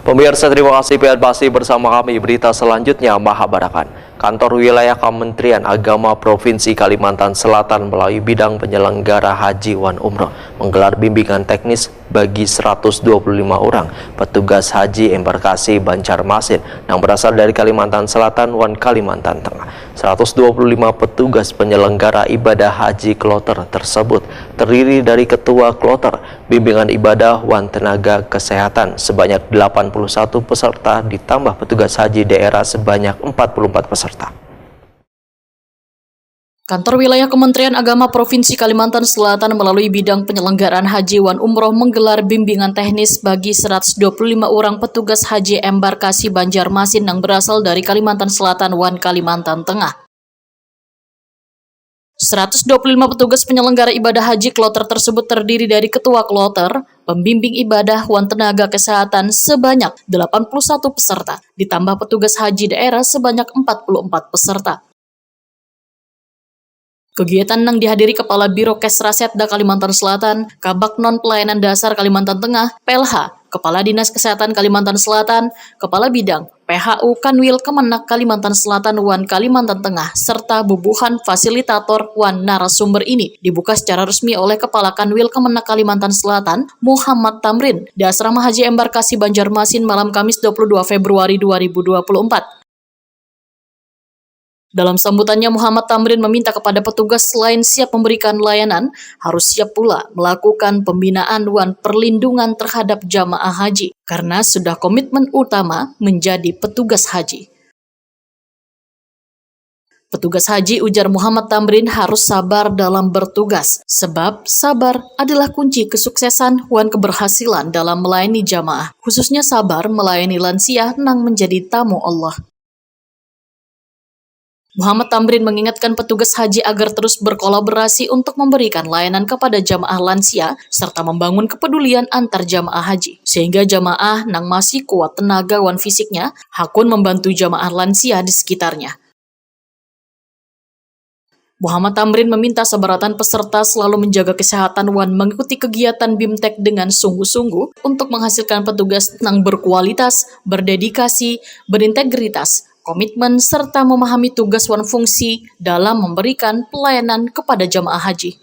Pemirsa, terima kasih masih bersama kami. Berita selanjutnya, Mahabarakan. Kantor Wilayah Kementerian Agama Provinsi Kalimantan Selatan melalui bidang penyelenggara haji wan umroh menggelar bimbingan teknis bagi 125 orang petugas haji embarkasi Banjarmasin yang berasal dari Kalimantan Selatan wan Kalimantan Tengah. 125 petugas penyelenggara ibadah haji kloter tersebut terdiri dari ketua kloter, bimbingan ibadah wan tenaga kesehatan sebanyak 81 peserta ditambah petugas haji daerah sebanyak 44 peserta. Kantor Wilayah Kementerian Agama Provinsi Kalimantan Selatan melalui bidang penyelenggaraan haji wan umroh menggelar bimbingan teknis bagi 125 orang petugas haji embarkasi Banjarmasin yang berasal dari Kalimantan Selatan wan Kalimantan Tengah. 125 petugas penyelenggara ibadah haji kloter tersebut terdiri dari ketua kloter, pembimbing ibadah wan tenaga kesehatan sebanyak 81 peserta, ditambah petugas haji daerah sebanyak 44 peserta. Kegiatan yang dihadiri Kepala Biro Kesrasetda Kalimantan Selatan, Kabak Non Pelayanan Dasar Kalimantan Tengah, PLH, Kepala Dinas Kesehatan Kalimantan Selatan, Kepala Bidang PHU Kanwil Kemenak Kalimantan Selatan wan Kalimantan Tengah, serta bubuhan fasilitator wan narasumber ini dibuka secara resmi oleh Kepala Kanwil Kemenak Kalimantan Selatan, Muhammad Tamrin, di Asrama Haji Embarkasi Banjarmasin malam Kamis 22 Februari 2024. Dalam sambutannya, Muhammad Tamrin meminta kepada petugas selain siap memberikan layanan, harus siap pula melakukan pembinaan wan perlindungan terhadap jamaah haji, karena sudah komitmen utama menjadi petugas haji. Petugas haji, ujar Muhammad Tamrin, harus sabar dalam bertugas, sebab sabar adalah kunci kesuksesan wan keberhasilan dalam melayani jamaah, khususnya sabar melayani lansia nang menjadi tamu Allah. Muhammad Tamrin mengingatkan petugas haji agar terus berkolaborasi untuk memberikan layanan kepada jamaah lansia serta membangun kepedulian antar jamaah haji, sehingga jamaah nang masih kuat tenaga wan fisiknya hakun membantu jamaah lansia di sekitarnya. Muhammad Tamrin meminta sebaratan peserta selalu menjaga kesehatan wan mengikuti kegiatan BIMTEK dengan sungguh-sungguh untuk menghasilkan petugas yang berkualitas, berdedikasi, berintegritas, komitmen, serta memahami tugas wan fungsi dalam memberikan pelayanan kepada jamaah haji.